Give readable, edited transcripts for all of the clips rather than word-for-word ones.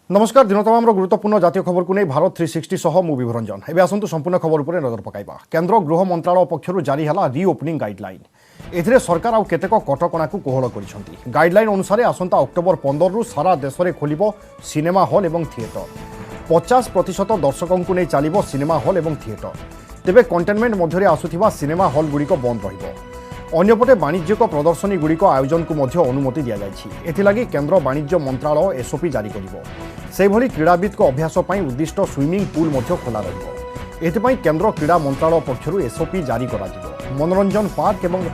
नमस्कार दिन तमाम गुरुत्वपूर्ण जातीय खबर को नहीं भारत 360 सह मु विभरंजन एवं आसतु संपूर्ण खबर पर नजर पकाइबा। केंद्र गृह मंत्रालय पक्षर जारी है रिओपनिंग गाइडलाइन। एथिरे सरकार आउ केतेक कटकणा को कोहल करिसेंती। गाइडलाइन अनुसार आसंता अक्टोबर 15 रु सारा देश में खोलिबो सिनेमा हॉल एवं थिएटर। 50% दर्शकों को नहीं चलिबो सिनेमा हॉल एवं थिएटर। तेबे कंटेनमेंट मध्य आसुथिबा सिनेमा हॉल गुड़िक बंद रहिबो। अन्यपटे वाणिज्यिक प्रदर्शनी गुड़िक आयोजन को मध्य अनुमति दि जाइछि। एथिलागि केंद्र वाणिज्य मंत्रालय एसओपी जारी करिबो। सेभली क्रीड़ाविद को अभ्यास पर उद्दिष्ट स्विमिंग पूल मध्य खोला रहिबो। एथिपाई केंद्र क्रीड़ा मंत्रालय पक्षरु एसओपी जारी करा जिवो। मनोरंजन पार्क एवं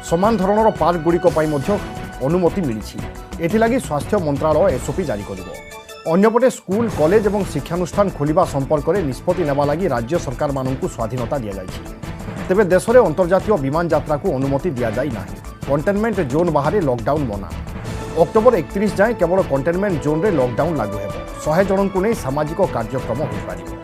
समान धरणर पार्क गुड़िक पई मध्य अनुमति मिलिछि। एथिलागि स्वास्थ्य मंत्रालय एसओपी जारी करिबो। अन्यपटे स्कूल कॉलेज एवं शिक्षानुष्ठान खोलिबा संपर्क में निष्पत्ति नेबा लागि राज्य सरकार माननकु स्वाधीनता दिया जाइछि। तेबे देश में अंतर्जातीय विमान यात्रा को अनुमति दि जाई नाही। कंटेनमेंट जोन बाहर लॉकडाउन मना। अक्टोबर 31 जाए केवल कंटेनमेंट जोन रे लॉकडाउन लागू हेबो। 100 जन को नहीं सामाजिक कार्यक्रम हो पारिबो।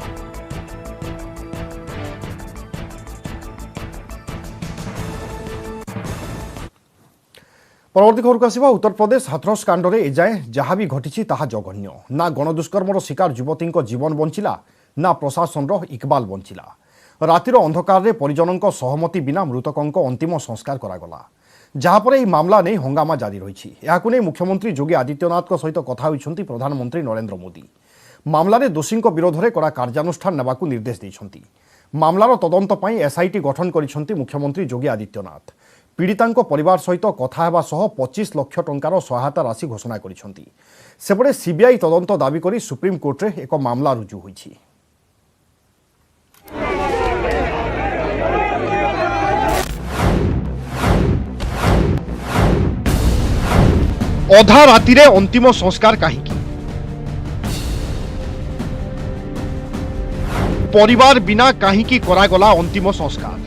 परवर्ती खबर को आसिबा। उत्तर प्रदेश हाथरस कांड रे एजाए जहाँ भी घटी ताहा जघन्य। ना गणदुष्कर्मर शिकार युवती जीवन बंचिला ना प्रशासन इकबाल बंचिला। रातिर अंधकार रे परिजनों सहमति बिना मृतकों अंतिम संस्कार करागला। जहाँपर यह मामला नहीं हंगामा जारी रही। नहीं मुख्यमंत्री योगी आदित्यनाथ सहित कथा होइछंती प्रधानमंत्री नरेंद्र मोदी। मामलार दोषी विरोध में कड़ा कार्यानुष्ठान नेबाकू निर्देश देइछंती। मामलार तदंत पई एसआईटी गठन करिछंती मुख्यमंत्री योगी आदित्यनाथ। पीड़िता परिवार सहित कथा हेबा सह 25 लाख टंकार सहायता राशि घोषणा करिछंती। सेपटे सीबीआई तदंत दाबी करी सुप्रीम कोर्ट रे एक मामला रुजु होइछि। अधा राति रे अंतिम संस्कार काहीकि? परिवार बिना काहीकि करागला अंतिम संस्कार?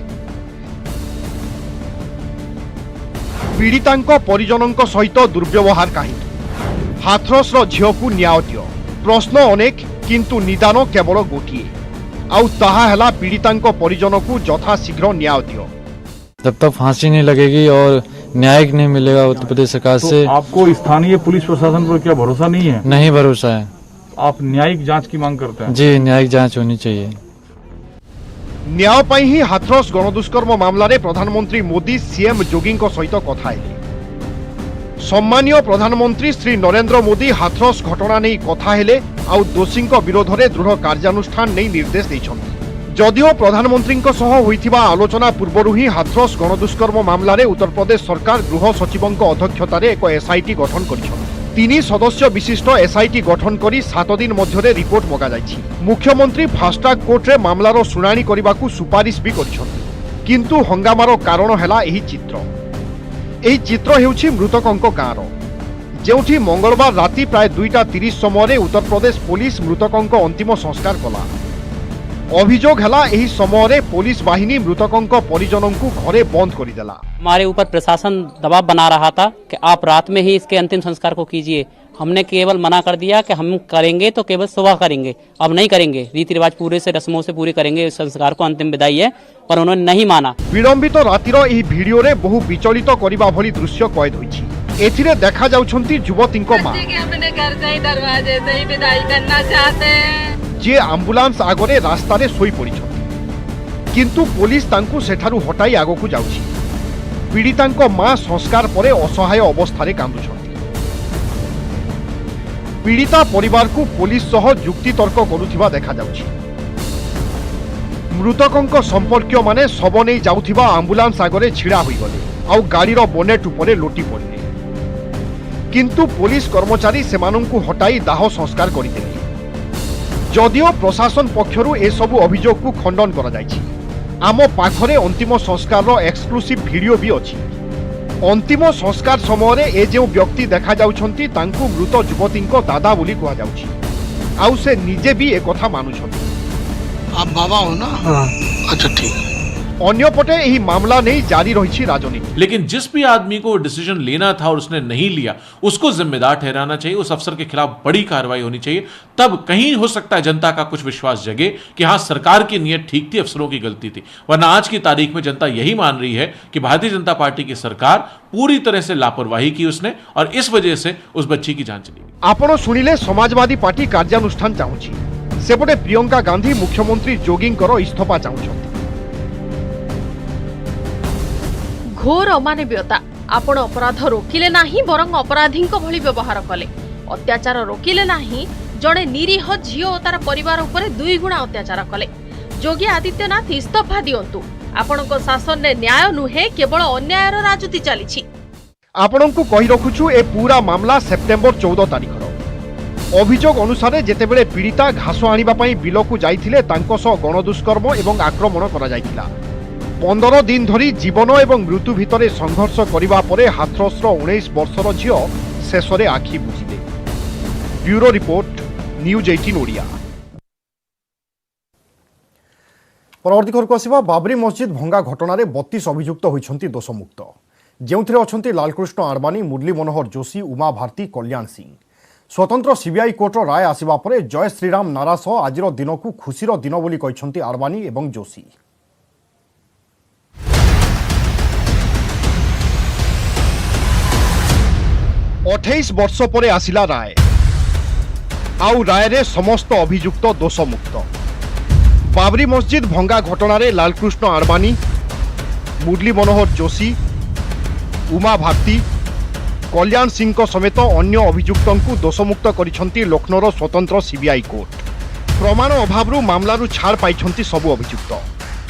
पीड़ितांक परिजनों सहित दुर्व्यवहार काहीकि? हाथरस झील को न्याय दियो। प्रश्न अनेक किंतु निदान केवल गोटिए। आउ ताहा हैला पीड़ितांक परिजन को यथाशीघ्र न्याय दियो। जब तक फांसी नहीं लगेगी और न्याय नहीं मिलेगा उत्तर प्रदेश सरकार से। आपको स्थानीय पुलिस प्रशासन पर क्या भरोसा नहीं है? नहीं भरोसा है। आप न्यायिक जांच की मांग करते हैं? जी, न्यायिक जांच होनी चाहिए। न्याय पाई ही हाथरस गणदुष्कर्म मामला रे प्रधानमंत्री मोदी सीएम जोगी सहित कथा हेले। सम्मानीय प्रधानमंत्री श्री नरेंद्र मोदी हाथरस घटना नहीं कथा हेले आउ दोषी विरोध में दृढ़ कार्यानुष्ठान नहीं निर्देश देइछंती। जदिओ प्रधानमंत्री होइथिबा आलोचना पूर्व ही हाथरस गणदुष्कर्म मामला रे उत्तर प्रदेश सरकार गृह सचिवों अध्यक्षतार एक एसआईटी गठन करिछंती। 3 सदस्य विशिष्ट एसआईटी गठन करी 7 दिन मध्य रिपोर्ट मगा जाइछि। मुख्यमंत्री फास्ट्रैक कोर्ट रे मामलार सुनानी करबाकू सुपारिश भी करिछंती। किंतु हंगामार कारण हैला एही चित्र। एही चित्र हेउछि मृतकों गाँर, जेउठी मंगलवार राति प्राय 2:30 समय उत्तर प्रदेश पुलिस मृतकों अंतिम संस्कार कला। अभियोग है यही समय पुलिस बाहिनी मृतकों परिजनों को घरे बंद कर देला। हमारे ऊपर प्रशासन दबाव बना रहा था कि आप रात में ही इसके अंतिम संस्कार को कीजिए। हमने केवल मना कर दिया कि हम करेंगे तो केवल सुबह करेंगे, अब नहीं करेंगे। रीति रिवाज पूरे से रस्मों से पूरे करेंगे, संस्कार को अंतिम विदाई है, पर उन्होंने नहीं माना। विलंबित रातिर एही वीडियो रे बहु विचलित करिबा भली दृश्य कैद होइछि। एथिरे देखा जाउछंती युवतींको मां अपने घर से ही दरवाजे से ही विदाई करना चाहते हैं। जे एम्बुलेंस आगरे रास्ता रे सोई पड़िछंती, किंतु पुलिस तांकु सेठारु हटाई आगकु जाउछि। पीड़ितांको मां संस्कार परे असहाय अवस्था रे कांदुछंती। पीड़िता परिवार को पुलिस सह जुक्ति तर्क करुथिबा देखा जाउछि। मृतकों संपर्कीय माने शव नहीं जाउथिबा एम्बुलेंस आगरे छिड़ा होई गले आउ गाड़ीर बोनेट उपरे लोटी पड़िले। किंतु पुलिस कर्मचारी सेमानंकु हटाई दाह संस्कार करिदेले। जदिओ प्रशासन पक्षरु ए सबु अभियोग को खंडन करा जाइछि। आम पाखरे अंतिम संस्कार एक्सक्लूसिव वीडियो भी अछि। अंतिम संस्कार समय ए जो व्यक्ति देखा जाउछंती तांकु मृत युवतींको दादा बोली कहा जाउछि। आउ से निजे भी एक कथा मानुछंती। आप बाबा हो ना? हाँ। अच्छा ठीक। अन्यपटे एही मामला नहीं जारी रही राजनीति। लेकिन जिस भी आदमी को डिसीजन लेना था और उसने नहीं लिया, उसको जिम्मेदार ठहराना चाहिए, उस अफसर के खिलाफ बड़ी कार्रवाई होनी चाहिए। तब कहीं हो सकता है जनता का कुछ विश्वास जगे कि हाँ, सरकार की नीयत ठीक थी, अफसरों की गलती थी। वरना आज की तारीख में जनता यही मान रही है कि भारतीय जनता पार्टी की सरकार पूरी तरह से लापरवाही की उसने, और इस वजह से उस बच्ची की जान चली गई। आपण शुणिले समाजवादी पार्टी कार्यानुष्ठान चाहूछि, सेपटे प्रियंका गांधी मुख्यमंत्री जोगींकर इस्तीफा चाहूछन्ति। घोर अमानवीयता। आपण अपराध रोकिले नाही बरং अपराधींक भଳି व्यवहार कले। अत्याचार रोकिले नाही, जड़े निरीह झियो और तार परिवार उपरे 2 गुणा अत्याचार कले। योगी आदित्यनाथ इस्तीफा दियंतु। आपणको शासन ने न्याय नुहे, केवल अन्यायर राजनीति चली। आपणको कहि रखुछु ए पूरा मामला सेप्टेम्बर 14 तारिखर। अभियोग अनुसार जेतेबेले पीड़िता घास आनिबा पई बिलकु जाइथिले, तांको सह गणदुष्कर्म एवं आक्रमण करा जाइथिला। 15 दिन धरी जीवन एवं मृत्यु भितरे संघर्ष करिबा परे हाथरसर 19 वर्षर झियो शेषरे आखि बुझिले। Bureau report, news 18 Odia. परवर्ती खबरକୁ ଆସିବା। बाबरी मस्जिद भंगा घटना 32 अभियुक्त होइछन्ति दोषमुक्त, जेउथिरे अछन्ति लालकृष्ण आडवाणी, मुरली मनोहर जोशी, उमा भारती, कल्याण सिंह। स्वतंत्र सीबीआई कोर्टर राय आसिबा परे जय श्रीराम नारा सह आजिर दिनकु खुशीर दिन बोली कहिछन्ति आडवाणी एवं जोशी। 28 वर्ष पर आसिला राय, आउ राय रे समस्त अभियुक्त दोषमुक्त। बाबरी मस्जिद भंगा घटना रे लालकृष्ण आडवाणी, मुरली मनोहर जोशी, उमा भारती, कल्याण सिंह समेत अन्य अभियुक्तଙ୍କୁ दोषमुक्त करिछन्ति लखनौर स्वतंत्र सीबीआई कोर्ट। प्रमाण अभावरु मामलारु छाड़ पाइछन्ति सबु अभियुक्त।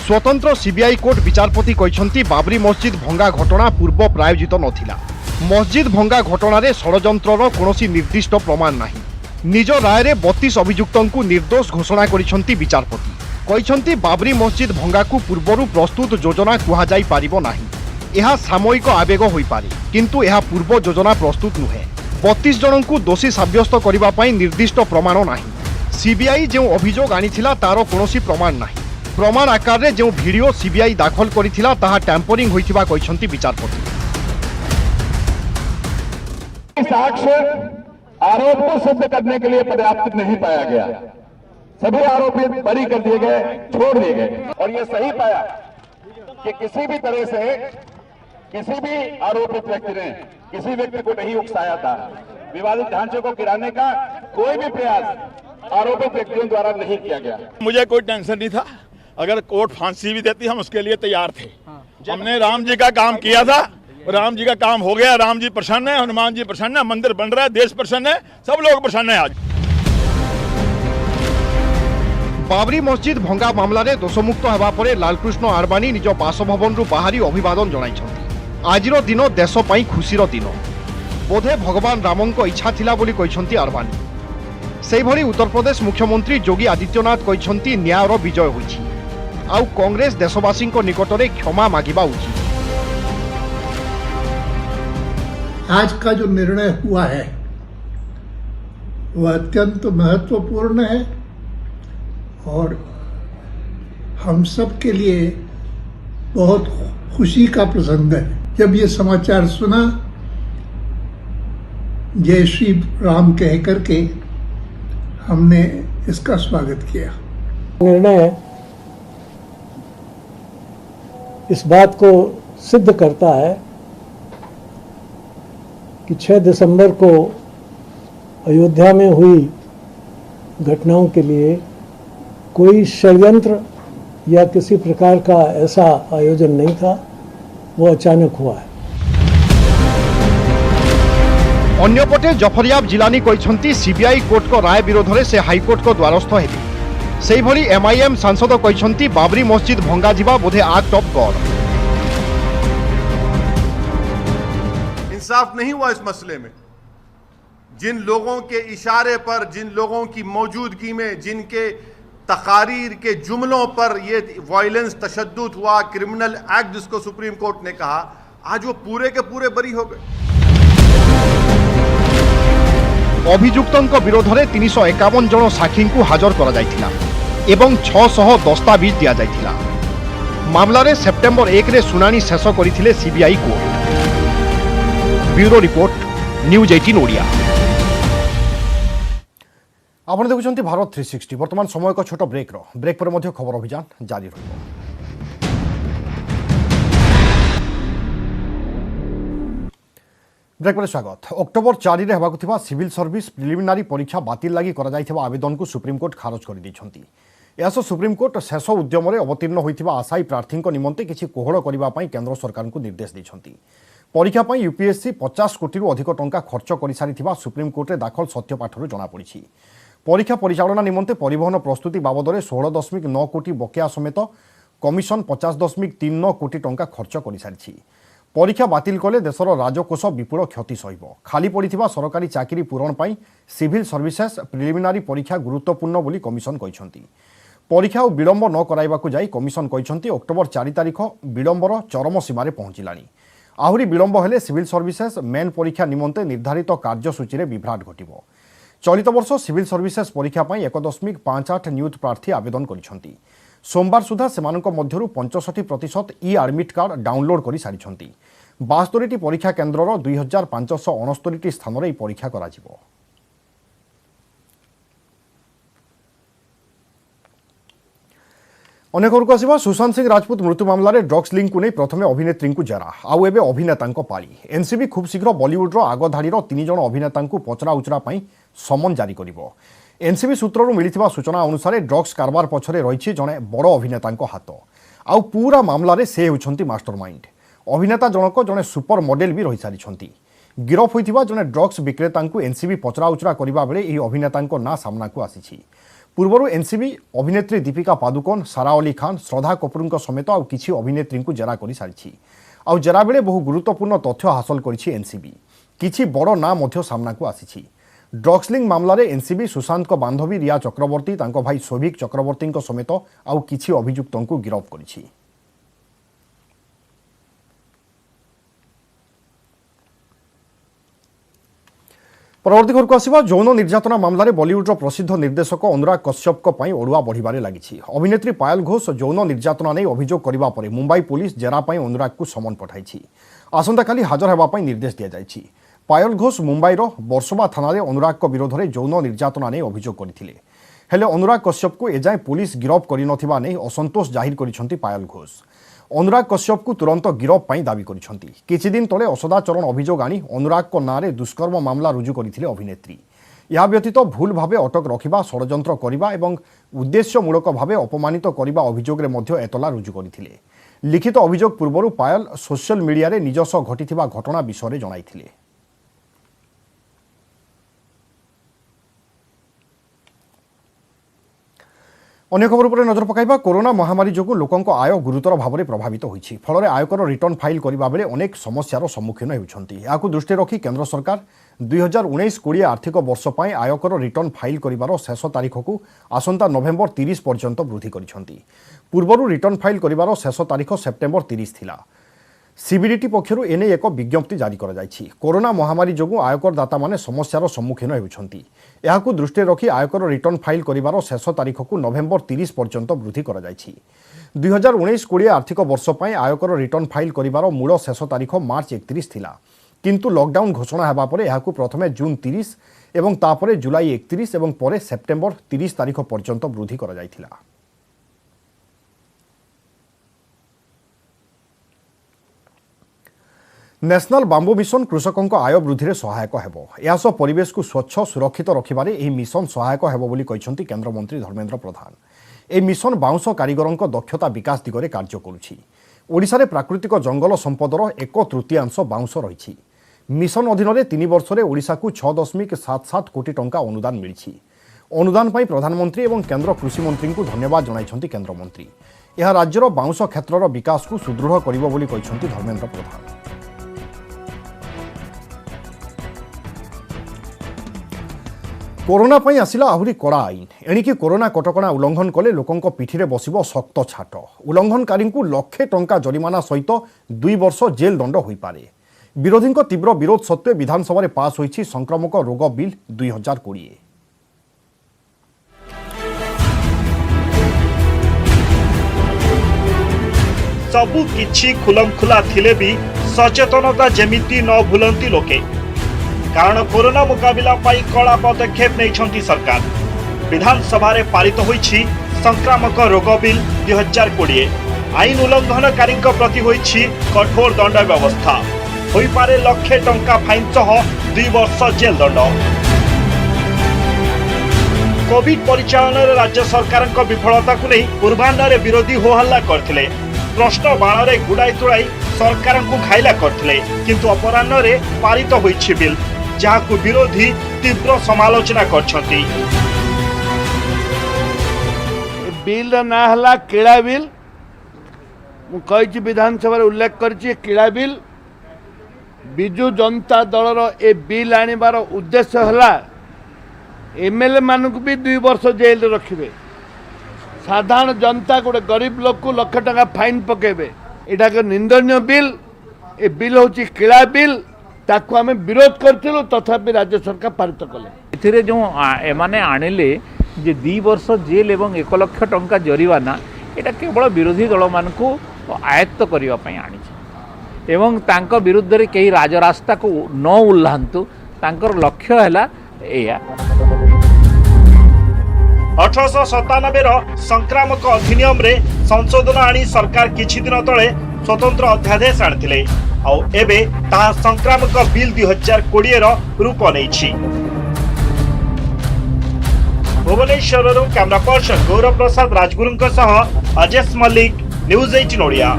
स्वतंत्र सीबीआई कोर्ट विचारपति कहिछन्ति बाबरी मस्जिद भंगा घटना पूर्व प्रायोजित नथिला। मस्जिद भंगा घटना रे षडयंत्रर कोनोसी निर्दिष्ट प्रमाण नाही। निज राय रे 32 अभियुक्तଙ୍କୁ निर्दोष घोषणा करिछन्ति विचारपति। कहिछन्ति बाबरी मस्जिद भंगा को पूर्वरु प्रस्तुत योजना कुहा जाई पारिबो नाही। यह सामयिक आवेग होई पारे, किंतु यह पूर्व योजना प्रस्तुत नुहे। 32 जनଙ୍କୁ दोषी साब्यस्त करिबा पई निर्दिष्ट प्रमाण नाही। सीबीआई जो अभियोग आनिथिला तार कोनोसी प्रमाण नाही। प्रमाण आकार रे जो वीडियो सीबीआई दाखल करिथिला ताहा टैंपरिंग होइथिबा कहिछन्ति विचारपति। साक्ष्य आरोप को सिद्ध करने के लिए पर्याप्त नहीं पाया गया। सभी आरोपी बरी कर दिए गए, छोड़ दिए गए। और यह सही पाया कि किसी भी तरह से किसी भी आरोपित व्यक्ति ने किसी व्यक्ति को नहीं उकसाया था। विवादित ढांचे को गिराने का कोई भी प्रयास आरोपित व्यक्तियों द्वारा नहीं किया गया। मुझे कोई टेंशन नहीं था। अगर कोर्ट फांसी भी देती हम उसके लिए तैयार थे। हमने राम जी का काम किया था, राम जी का काम हो गया। राम जी प्रसन्न है, हनुमान जी प्रसन्न है, मंदिर बन रहा है, देश प्रसन्न है, सब लोग प्रसन्न है। आज बाबरी मस्जिद भंगा मामला रे दोषमुक्त हेबा परे लालकृष्ण आडवाणी निज बासभवन रु बाहरी अभिवादन जणाइछन्ति। आजिर दिन देश पई खुशीर दिन, बोधे भगवान रामंक इच्छा थिला बोली कहिछन्ति आडवाणी। सेहि भली उत्तर प्रदेश मुख्यमंत्री योगी आदित्यनाथ कहिछन्ति न्यायर विजय होइछि, आउ कांग्रेस देशवासींक निकटरे क्षमा मागिबा उचित। आज का जो निर्णय हुआ है वह अत्यंत महत्वपूर्ण है और हम सब के लिए बहुत खुशी का प्रसंग है। जब ये समाचार सुना, जय श्री राम कह करके हमने इसका स्वागत किया। निर्णय इस बात को सिद्ध करता है कि 6 दिसंबर को अयोध्या में हुई घटनाओं के लिए कोई षड्यंत्र या किसी प्रकार का ऐसा आयोजन नहीं था, वो अचानक हुआ है। अन्यपटे जफरयाब जिलानी कहिछन्ति सीबीआई कोर्ट को राय विरोध रे से हाईकोर्ट को द्वारस्थ हेबे। सेहि भली एमआईएम सांसद कहिछन्ति बाबरी मस्जिद भंगा जिबा बोधे एक्ट ऑफ गॉड। इंसाफ नहीं हुआ इस मसले में। जिन लोगों के इशारे पर, जिन लोगों की मौजूदगी में, जिनके तकारीर के जुमलों पर ये वायलेंस, तशद्दुद हुआ, क्रिमिनल एक्ट जिसको सुप्रीम कोर्ट ने कहा, आज वो पूरे के पूरे बरी हो गए। अभियुक्तों विरोध में 351 जन साक्षी को हाजर करा जायथिला एवं 600 दस्तावेज दिया जायथिला। मामलारे सेप्टेम्बर 1 रे सुनानी शेष करथिले CBI court. Bureau report news 18 Odia. आपण देखुछंती भारत 360। वर्तमान समय एक छोट ब्रेक पर मध्य खबर अभियान जारी रहिबो। ब्रेक पर स्वागत। अक्टोबर 4 रे हेबाकु थिबा सिविल सर्विस प्रिलिमिनारी परीक्षा बातिल लागि करा जाइथिबा आवेदन को सुप्रीम कोर्ट खारज कर दैछंती। यास सुप्रीम कोर्ट शेष उद्यम अवतीर्ण होइथिबा आशायी प्रार्थी निमंते किछि कोहळ करिबा पई केंद्र सरकार को निर्देश दैछंती। परीक्षा पई यूपीएससी 50 कोटी रु अधिक टंका खर्च करि सारिथिबा सुप्रीम कोर्ट रे दाखल सत्यपाठरु जणा पड़िछि। परीक्षा परिचालना निमंते परिवहन प्रस्तुति बाबदरे 16.9 कोटी बकेया समेत कमिशन 50.39 कोटी टंका खर्च करि सारिछि। परीक्षा बातिल कले देशर राजकोष विपुल क्षति सहिब। खाली पड़िथिबा सरकारी चाकरी पूरण पई सिविल सर्विसेस प्रिलिमिनारी परीक्षा गुरुत्वपूर्ण बोली कमिशन कहिसंती। परीक्षा और विलंब न कराइबाकू जाई कमिशन कहिसंती अक्टोबर 4 तारिख विलंबर चरम सीमारे पहुंचिलानी। आहुरी विलंब हेले सिविल सर्विसेस मेन परीक्षा निमंते निर्धारित कार्यसूची रे विभ्राट घटिबो। चलित वर्ष सिविल सर्विसेस परीक्षा पई 1.58 नियुत प्रार्थी आवेदन करिसंती। सोमवार सुधा सेमानक मध्यरु 65% ई एडमिट कार्ड डाउनलोड करि सारिसंती। 72टी परीक्षा केन्द्रर 2569 स्थान रे परीक्षा कराजिबो। अनेक खबर को आसिबा सुशांत सिंह राजपूत मृत्यु मामलारे ड्रग्स लिंक को नहीं प्रथमे अभिनेत्री को जेरा आउ एबे अभिनेता पाली। एनसीबी खूब शीघ्र बॉलीवुड आगधाड़ी 3 जण अभिनेता पचरा उचरा समन जारी करिवो। एनसीबी सूत्रରୁ मिलिथिबा सूचना अनुसार ड्रग्स कारबार पछरे रहिछि जणे बड़ अभिनेता हाथ। आउ पूरा मामलारे से होछंती मास्टरमाइंड। अभिनेता जनक जणे सुपर मॉडल भी रहि सारिछंती। गिरफ होइथिबा जणे ड्रग्स विक्रेता एनसीबी पचरा उचरा करिबा बेले एही अभिनेता ना सामना को आसीछि। पूर्व एनसीबी अभिनेत्री दीपिका पादुकोण, सारा अली खान, श्रद्धा कपूर समेत आउ किछि अभिनेत्री जेरा कर सारी। आउ जेरा बेले बहु गुरुत्वपूर्ण तथ्य हासिल करिछि एनसीबी। किछि बड़ ना मध्य सामना को आसीछि। ड्रग्स लिंक मामलार एनसीबी सुशांत बांधवी रिया चक्रवर्ती, तांको भाई शोभिक चक्रवर्ती समेत आउ किछि अभियुक्त को गिरफ करिछि। परवर्ती खबर को आसिबा यौन निर्यातना मामलार बॉलीवुड प्रसिद्ध निर्देशक अनुराग कश्यप ओडुआ बढ़िबारे लागिछि। अभिनेत्री पायल घोष यौन निर्यातना नहीं अभियोग करबा परे मुंबई पुलिस जेरा पई अनुराग को समन पठाइछि। आसंता काली हाजर हेबा पई निर्देश दिया जाइछि। पायल घोष मुंबईर बर्सोबा थाना अनुराग को विरोध में यौन निर्यातना नहीं अभियोग करथिले। हेले अनुराग कश्यप को एजाए पुलिस गिरफ करिनथिबा नै असंतोष जाहिर करिसंती पायल घोष। अनुराग कश्यप को तुरंत गिरफ पाई दाबी करिसंती। किछि दिन तले असदाचरण अभियोग आनी अनुराग को नारे दुष्कर्म मामला रुजु करिथिले अभिनेत्री। या व्यतीत भूल भावे अटक रखिबा, षडयंत्र करिबा एवं उद्देश्यमूलक भावे अपमानित करिबा अभियोग रे मध्य एतला रुजु करिथिले। लिखित अभियोग पूर्वरु पायल सोशल मीडिया रे निज सह घटिथिबा घटना विषय जणाइथिले। अन्य खबर पर नजर पकाइबा कोरोना महामारी जोगु लोकंक आय गुरुतर भाव में प्रभावित होइछि। फल आयकर रिटर्न फाइल करबा बेले अनेक समस्यार सम्मुखीन होउछंती। याकु दृष्टि रखी केंद्र सरकार 2019-20 आर्थिक वर्ष पई आयकर रिटर्न फाइल करिबार शेष तारीख को आसंता नवेम्बर 30 पर्यंत वृद्धि करिसंती। पूर्वरु रिटर्न फाइल करिबार शेष तारीख सेप्टेम्बर 30 थिला। सीबीडीटी पक्षरु एने एक विज्ञप्ति जारी करा जायछि। कोरोना महामारी जोगु आयकरदाता माने समस्यार सम्मुखीन होउछंती। याकु दृष्टि रखी आयकर रिटर्न फाइल करिबार शेष तारीख को नवेम्बर 30 पर्यंत वृद्धि करा जायछि। 2019-20 आर्थिक वर्ष पई आयकर रिटर्न फाइल करिबार मूल शेष तारीख मार्च 31 थिला। किंतु लॉकडाउन घोषणा हेबा परे याकु प्रथमे जून 30 एवं तापरे जुलाई 31 एवं परे सेप्टेम्बर 30 तारीख पर्यंत वृद्धि करा जायथिला। नेशनल बांबू मिशन कृषकों आय वृद्धि सहायक हेबो। यास परिवेश को स्वच्छ सुरक्षित रखिबारे एही मिशन सहायक हेबो बोली कहिसंती केंद्र मंत्री धर्मेंद्र प्रधान। ए मिशन बाउंस कारीगरों दक्षता विकास दिगरे कार्य करुछि। ओडिशा रे प्राकृतिक जंगल संपदर 1/3 बाउंस रहिछि। मिशन अधीन 3 वर्ष रे ओडिशा को 6.77 कोटी टंका अनुदान मिलिछि। अनुदान पाई प्रधानमंत्री एवं केंद्र कृषि मंत्री को धन्यवाद जणाइछंती केंद्र मंत्री। यह राज्यर बाउंस क्षेत्रर विकास को सुदृढ़ करिबो बोली कहिसंती धर्मेंद्र प्रधान। कोरोना पई आसिला आहुरी कड़ा आईन। एणिकी कोरोना कटकणा उल्लंघन कले लोकंक पिठिरे बसिबो शक्त छाट। उल्लंघनकारी को लक्षे टंका जरिमाना सहित 2 वर्ष जेल दंड होई पारे। विरोधी तीव्र विरोध सत्वे विधानसभा रे पास होईछि संक्रामक रोग बिल 2020। सबु किछि खुलमखुला थिले भी सचेतनता जेमिति न भूलंती लोके कारण कोरोना मुकाबिला पाई कड़ा पदक्षेप नहीं सरकार। विधानसभा रे पारित होईछि संक्रामक रोग बिल 2020। आईन उल्लंघनकारी प्रति होईछि कठोर दंड व्यवस्था होई पारे लक्षे टंका फाइन सह 2 वर्ष जेल दंड। कोविड परिचालन राज्य सरकार विफलता को नहीं पूर्वाह्न रे विरोधी होहल्ला करथिले। प्रश्न बाण रे गुड़ाई तुड़ाई सरकार को घाइला करथिले किंतु अपराह्न रे पारित होईछि बिल जहां को विरोधी तीव्र समालोचना करछंती। बिल ना हला केड़ा बिल मु कहि विधानसभा उल्लेख करछि केड़ा बिल बिजु जनता दलर ए बिल आनिबार उद्देश्य हला एमएलए मानक भी 2 वर्ष जेल रखिबे साधारण जनता गोटे गरीब लोक को लाख टका फाइन पकेबे एटा के निंदनीय बिल ए बिल होछि केड़ा बिल ताकू आम विरोध करथिलु तथापि राज्य सरकार पारित कले एथिरे जो एमाने आनिले जे 2 वर्ष जेल एवं 1 लाख टंका जरिमाना एटा केवल विरोधी दल मानकू आयत्त करबा पई आनिछ एवं तांको विरुद्ध रे केही राजरास्ता को न उल्लांतु तांकर लक्ष्य हैला एया। 1897 संक्रामक अधिनियम रे संशोधन आनी सरकार किछि दिन तळे स्वतंत्र अध्यादेश आनिथिले आउ एबे ता संक्रामक बिल 2020 रो रूप नैछि। भुवनेश्वर कैमरा पर्सन गौरव प्रसाद राजगुरु सह अजेश मल्लिक न्यूज 18 ओडिया।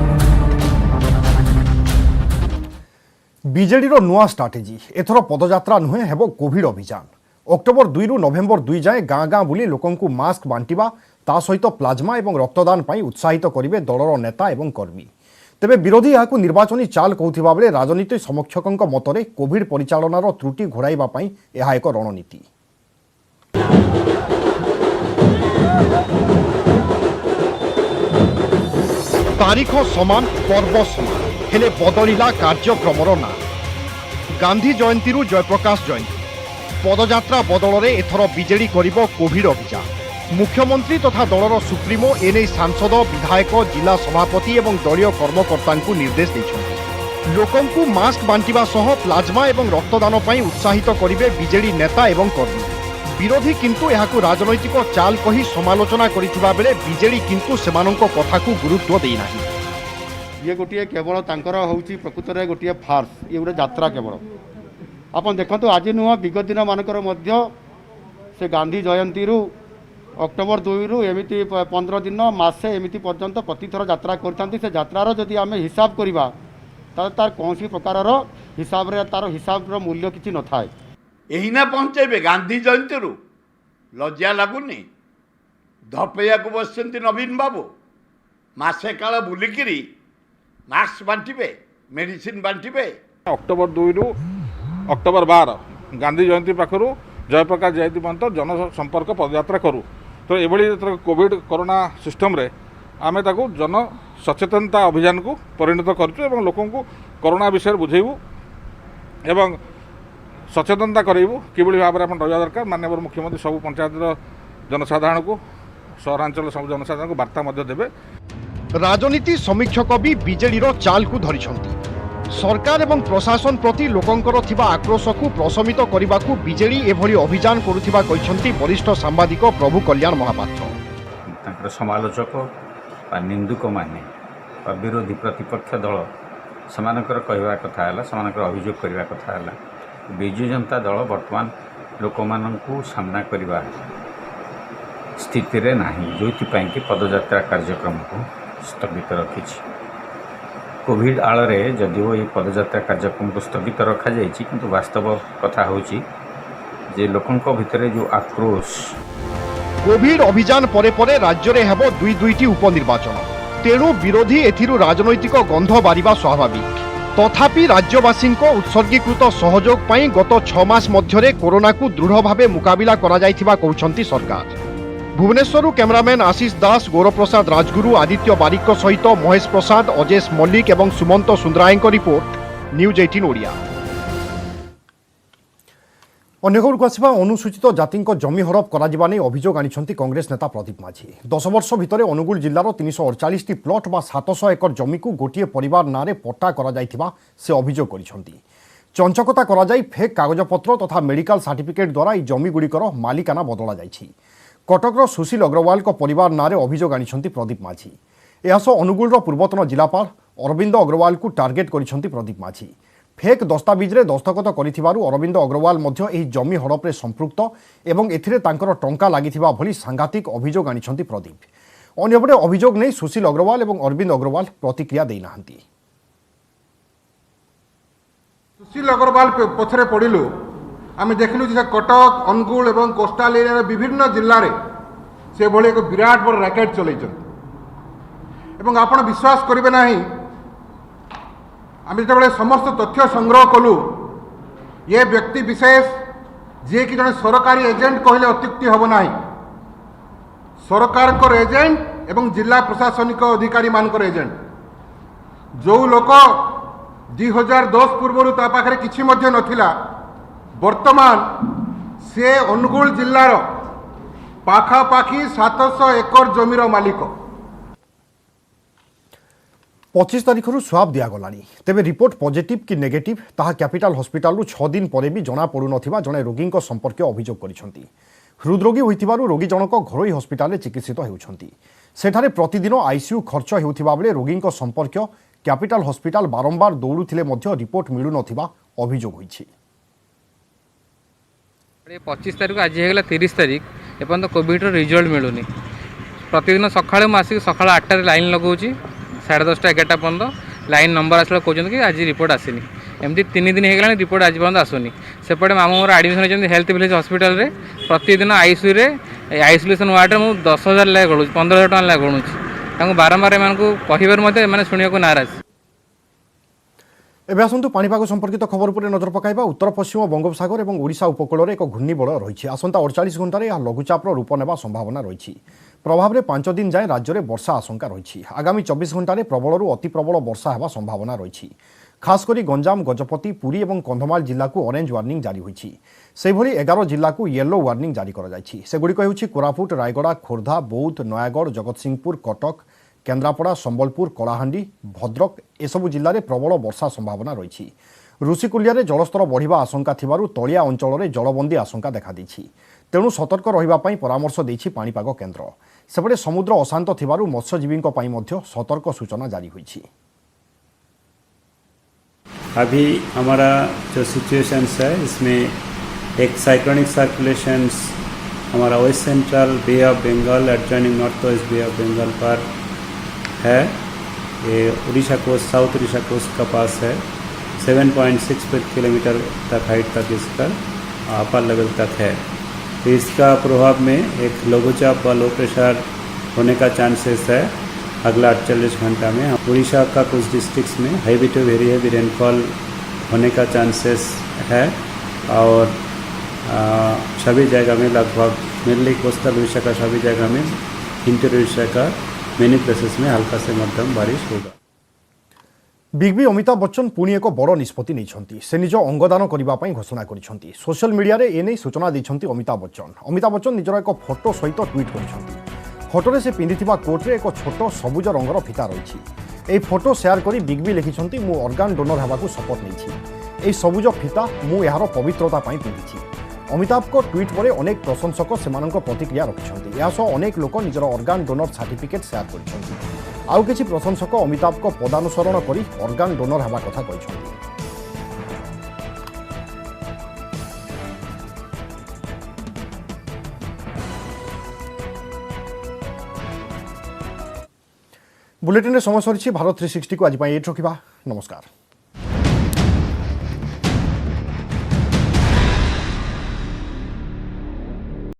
बीजेडी रो नुआ स्ट्राटेजी एथर पदयात्रा नुहे हेबो कोविड अभियान। अक्टोबर 2 रु नवेम्बर 2 जाए गाँ गाँ बुली लोकंकु मास्क बांटिबा ता सहित प्लाज्मा एवं रक्तदान पाई उत्साहित करिवे दलर नेता एवं कर्मी। तेबे विरोधी याकु निर्वाचनी चाल कहउथिबा बेले राजनीति समर्थकंक मतरे कोविड परिचालनार त्रुटि घोड़ाइबा पाई एहा एक रणनीति। तारीख समान पर्व समान हेले बदलिला कार्यक्रमर ना। गांधी जयंती रु जयप्रकाश जयंती पदयात्रा बदल में एथर बीजेडी करिबो कोविड अभियान। मुख्यमंत्री तथा दलर सुप्रीमो एने सांसद विधायक जिला सभापति एवं दलीय कर्मकर्ता निर्देश दैछन्ति। लोकंकु मास्क बांटिबा सह प्लाज्मा एवं रक्तदान पई उत्साहित करिवे बीजेडी नेता एवं कर्मी। विरोधी किंतु एहाकु राजनैतिक चाल कही समालोचना करिथिबा बेले बीजेडी किंतु सेमानंक कथाकु गुरुत्व देई नाही। ये गोटे केवल तांकर होउची प्रकृत रे गोटे फार्स ये गोटे यात्रा केवल आपन देखंतु आज नुह विगत दिन मानकर मध्य से गांधी जयंती रु अक्टोबर 2 रु एमिति 15 दिन मासे एमिति पर्यंत प्रतिथर यात्रा करथांती। से यात्रार जदि आम हिसाब करबा तार कौन प्रकार हिसाब रे तार हिसाब रो मूल्य किछि न थाए। एही ना पहुंचेबे गांधी जयंती रु लज्जा लागुनी धपैया को बसचंती नवीन बाबू मासे काल बुलिकिरी मास्क बांटिबे मेडिसिन बांटिबे। अक्टोबर 2 रु अक्टोबर 12 गांधी जयंती पाखरु जयप्रकाश जयंती पर्यंत जनसंपर्क पदयात्रा करूँ। तो ये कोविड कोरोना सिस्टम रे आमे ताकू जन सचेतनता अभियान को परिणत करूँ लोकों को कोरोना विषय बुझेबू एवं सचेतनता करेबू किभली भाव में रहा दरकार। माननीय मुख्यमंत्री सब पंचायत जनसाधारण को सहरांचल सब जनसाधारण को वार्ता देवे। राजनीति समीक्षक भी बीजेडी रो चाल को धरिछंती। सरकार एवं प्रशासन प्रति लोकंकर थिबा आक्रोश को प्रशमित करने को बीजेडी एभली अभियान करुथिबा कहिसंती वरिष्ठ सांबादिक प्रभु कल्याण महापात्र। समालोचक निंदुक माने विरोधी प्रतिपक्ष दल समानकर कहवा कथा है समानकर अभियोग करने कथा है विजु जनता दल वर्तमान लोक मानू सामना करने स्थिति रे नाही जो कि पदयात्रा कार्यक्रम को स्थगित रखी। कोविड आଳରେ जदिओ ये पदयात्रा कार्यक्रम को स्थगित रखा जाइए किंतु वास्तव कथा होची जे लोकंक भितरे जो आक्रोश। कोविड अभियान परे परे राज्य रे हेबो दुईटी उपनिर्वाचन तेणु विरोधी एथिरु राजनैतिक गंध बारिबा स्वाभाविक। तथापि राज्यवासी उत्सर्गीकृत सहयोग पाई गत 6 मास मध्यरे कोरोना को दृढ़ भावे मुकाबिला करा जाइथिबा कहउछंती सरकार। भुवनेश्वर कैमरामैन आशीष दास गौरव प्रसाद राजगुरु आदित्य बारिक सहित महेश प्रसाद अजेश मल्लिक एवं सुमंत सुंदराय रिपोर्ट न्यूज 18 ओडिया। अन्य खबर को आसवा अनुसूचित जाति जमी हड़प करा नहीं अभियोग आनी कांग्रेस नेता प्रदीप माझी 10 वर्ष भितर अनुगुल जिलार 348 प्लट बा 700 एकर जमी को गोटे परिवार नाँ पट्टा करा से अभियोग कर चंचकता करा फेक कागजपत्र तथा मेडिकल सर्टिफिकेट द्वारा यह जमी गुड़िकर मालिकाना बदला जाइछि। कटकर सुशील अग्रवाल परिवार नाँ अभियोग आनी प्रदीप माझी। यह अनुगुल पूर्वतन जिलापाल अरविंद अग्रवाल को टार्गेट कर प्रदीप माझी। फेक दस्तावेज रे दस्तखत करिथिबारु अरविंद अग्रवाल मध्य एही जमी हड़प्रे संपृक्त एवं एथिरे तांकर टंका लागिथिबा भली सांघातिक अभियोग आनिछंती प्रदीप। अन्यपटे अभियोग नहीं सुशील अग्रवाल एवं अरविंद अग्रवाल प्रतिक्रिया देई नाहंती। सुशील अग्रवाल पछरे पड़िलु आमे देखलु जे कटक अनुगुल एवं कोस्टाल एरिया विभिन्न जिल्ला रे से भली एक विराट बड़ रैकेट चलैछन एवं आपण विश्वास करिवे नाही आम जो समस्त तथ्य संग्रह कलु ये व्यक्ति विशेष जी कि जड़े सरकारी एजेंट कहले अत्युक्ति हम ना सरकार एजेंट एवं जिला प्रशासनिक अधिकारी मानकर एजेंट जो लोक 2010 पूर्व पाखे किसी नथिला वर्तमान से अनुगुल जिलार पाखापाखी 700 एकर जमीर मालिक। 25 तारीख स्वाब दिगला तेज रिपोर्ट पॉजिटिव कि नेगेटिव ताहा कैपिटल हॉस्पिटल 6 दिन पर भी जना पड़ू ना जड़े रोगी संपर्क अभियोग कर हृदरोगी होइथिबारु रोगी जनक घरोई हॉस्पिटल चिकित्सित होउछंती। सेठारे प्रतिदिन आईसीयू खर्च हेउथिबा बेले रोगी संपर्क कैपिटल हॉस्पिटल बारंबार दौड़ुथिले मध्य रिपोर्ट मिलु नथिबा अभियोग होइछि। 25 तारीख आज हेगला 30 तारीख एपन कोविड रिजल्ट मिलूनी। प्रतिदिन सकाळे आसिक सकाळ 8 टारे लाइन लगाउछि 10:30 11टा पर्यंत लाइन नंबर आसला कहते कि आज रिपोर्ट आसनी एमती 3 दिन होगा रिपोर्ट आज पर्यंत आसुनी। सेपटे मामू मोर एडमिशन होती हेल्थ विलेज हॉस्पिटल रे प्रतिदिन आईसीयू रे आइसोलेशन वार्ड रे 10,000 लाख गणुची 15,000 टका लाख गणुची बारंबार एम कहबार शुणा को नाराज। एबे आसंतु पाणीपाग संपर्कित खबर पर नजर पकाइबा। उत्तर पश्चिम बंगोपसागर और ओडिशा उपकूल एक घूर्णिबलय रही आसंता 48 घंटे यह लघुचापर रूप नेबा संभावना रही। प्रभाव में 5 दिन जाए राज्य में वर्षा आशंका रही। आगामी 24 घंटे प्रबलू अति प्रबल वर्षा होगा संभावना रही। खासकर गंजाम गजपति पुरी और कंधमाल जिला को ऑरेंज वार्निंग जारी होती। 11 जिला को येलो वार्निंग जारी सेगुड़िक होउछि कोरापुट रायगड़ा खोर्धा बौद्ध नयागढ़ जगतसिंहपुर कटक केन्द्रापड़ा संबलपुर कलाहांडी भद्रक एसबू जिले में प्रबल वर्षा संभावना रही। ऋषिकुलिया जलस्तर बढ़िबा आशंका थिबारु तलिया अंचल में जलबंदी आशंका देखा देछि। तेणु सतर्क रहिबा परामर्श देछि पाणीपाग केन्द्र। सेपटे समुद्र अशांत थिबारु मत्स्यजीवी सतर्क सूचना जारी होइछि। अभी हमारा जो सिचुएशंस है इसमें एक साइक्लोनिक सर्कुलेशंस हमारा west central Bay of Bengal adjoining north west Bay of Bengal पर है। ये Orissa coast south Orissa coast का पास है। 7.6 किलोमीटर तक हाइट तक इसका अपर लेवल तक है। तो इसका प्रभाव में एक लघुचाप व लो प्रेशर होने का चांसेस है अगला 48 घंटा में। उड़ीसा का कुछ डिस्ट्रिक्ट्स में heavy to very heavy rainfall होने का चांसेस है और सभी जगह में लगभग मेनली कोस्टल उड़ीसा का सभी जगह में इंटीरियर उड़ीसा का मेनी प्लेसेस में हल्का से मध्यम बारिश होगा। बिग बी अमिताभ बच्चन पुणी एक बड़ निष्पत्ति नहीं से निज अंगदान करने घोषणा कर सोशल मीडिया रे एने सूचना देते अमिताभ बच्चन। अमिताभ बच्चन निजर एक फोटो सहित ट्वीट कर फोटोरे से पिंधिथिबा कोट रे एक छोट सबुज रंगर फिता रही। यह फोटो शेयर कर बिग बी लिखिं मु ऑर्गन डोनर होगा शपथ नहीं सबुज फिता मु यार पवित्रता पिंधि। अमिताभ को ट्वीट पर अनेक प्रशंसक से प्रतिक्रिया रखिंट। यह अनेक लोक निजर ऑर्गन डोनर सर्टिफिकेट शेयर कर आउ किछि प्रशंसक अमिताभ को पदानुसरण कर ऑर्गन डोनर होगा कथा कहते। बुलेटिन समय सरी भारत 360 को आज रखा। नमस्कार।